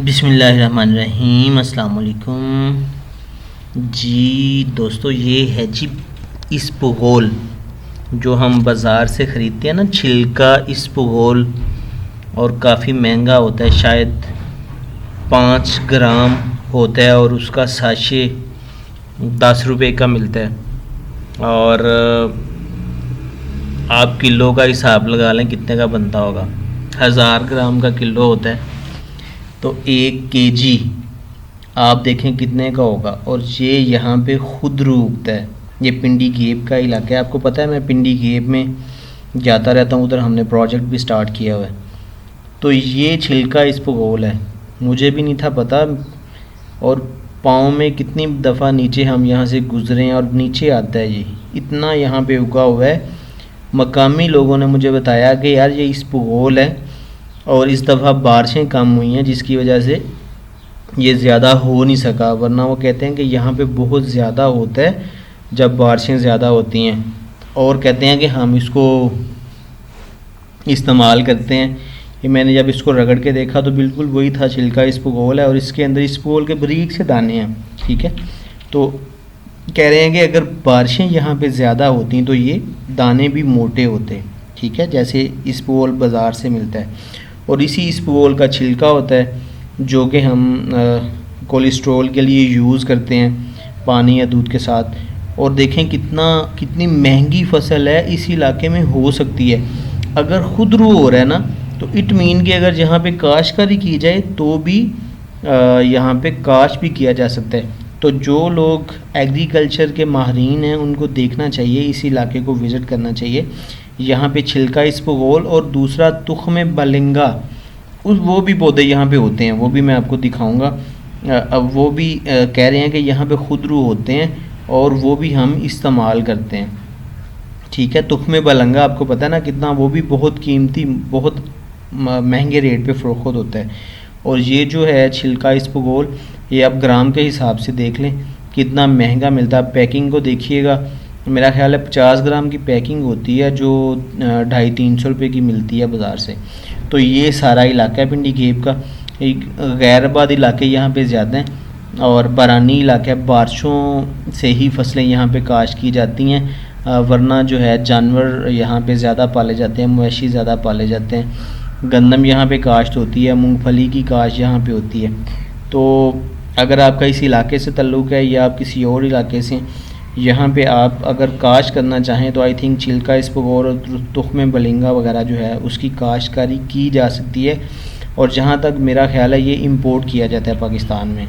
बिस्मिल्लाहिर्रहमानिर्रहीम, अस्सलाम वालेकुम जी। दोस्तों, ये है जी इसबगोल जो हम बाज़ार से ख़रीदते हैं ना, छिलका इसबगोल, और काफ़ी महंगा होता है, शायद 5 ग्राम होता है और उसका साशे 10 रुपए का मिलता है। और आप किलो का हिसाब लगा लें कितने का बनता होगा। 1000 ग्राम का किलो होता है, तो 1 केजी आप देखें कितने का होगा। और ये यहाँ पे खुद उगता है। ये पिंडी गेब का इलाका है, आपको पता है मैं पिंडी गेब में जाता रहता हूँ, उधर हमने प्रोजेक्ट भी स्टार्ट किया हुआ है। तो ये छिलका इसबगोल है, मुझे भी नहीं था पता। और पाँव में कितनी दफ़ा नीचे हम यहाँ से गुज़रे हैं और नीचे आता है, ये इतना यहाँ पे उगा हुआ है। मकामी लोगों ने मुझे बताया कि यार ये इसबगोल है, और इस दफ़ा बारिशें कम हुई हैं जिसकी वजह से ये ज़्यादा हो नहीं सका, वरना वो कहते हैं कि यहाँ पे बहुत ज़्यादा होता है जब बारिशें ज़्यादा होती हैं। और कहते हैं कि हम इसको इस्तेमाल करते हैं। ये मैंने जब इसको रगड़ के देखा तो बिल्कुल वही था, छिलका इसबगोल है और इसके अंदर इसबगोल के बारीक से दाने हैं। ठीक है, तो कह रहे हैं कि अगर बारिशें यहाँ पे ज़्यादा होती हैं तो ये दाने भी मोटे होते हैं। ठीक है, जैसे इसबगोल बाज़ार से मिलता है। और इसी इसबगोल का छिलका होता है जो कि हम कोलेस्ट्रॉल के लिए यूज़ करते हैं पानी या दूध के साथ। और देखें कितनी महंगी फ़सल है इस इलाके में हो सकती है। अगर खुदरू हो रहा है ना, तो इट मीन कि अगर यहाँ पे काश्तकारी की जाए तो भी यहाँ पे काश भी किया जा सकता है। तो जो लोग एग्रीकल्चर के माहिरीन हैं उनको देखना चाहिए, इस इलाके को विज़िट करना चाहिए। यहाँ पे छिलका इसबगोल और दूसरा तुख्म बलिंगा, वो भी पौधे यहाँ पे होते हैं, वो भी मैं आपको दिखाऊंगा। अब वो भी कह रहे हैं कि यहाँ पे खुदरू होते हैं और वो भी हम इस्तेमाल करते हैं। ठीक है, तुख्म बलंगा आपको पता है ना कितना, वो भी बहुत कीमती, बहुत महंगे रेट पे फ़रोख्त होता है। और ये जो है छिलका इसबगोल, ये आप ग्राम के हिसाब से देख लें कितना महंगा मिलता है। पैकिंग को देखिएगा, मेरा ख्याल है 50 ग्राम की पैकिंग होती है जो 250-300 रुपये की मिलती है बाज़ार से। तो ये सारा इलाका है पिंडी गेब का। एक गैराबाद इलाके यहाँ पे ज़्यादा हैं और बारानी इलाका है, बारिशों से ही फसलें यहाँ पे काश्त की जाती हैं, वरना जो है जानवर यहाँ पे ज़्यादा पाले जाते हैं, मवेशी ज़्यादा पाले जाते हैं। गंदम यहाँ पे काश्त होती है, मूंगफली की काश्त यहाँ पे होती है। तो अगर आपका इस इलाके से ताल्लुक़ है या आप किसी और इलाके से यहाँ पे आप अगर काश्त करना चाहें तो आई थिंक छिलका इसबगोल और तुख्म बलिंगा वगैरह जो है उसकी काश्तकारी की जा सकती है। और जहाँ तक मेरा ख्याल है ये इंपोर्ट किया जाता है पाकिस्तान में।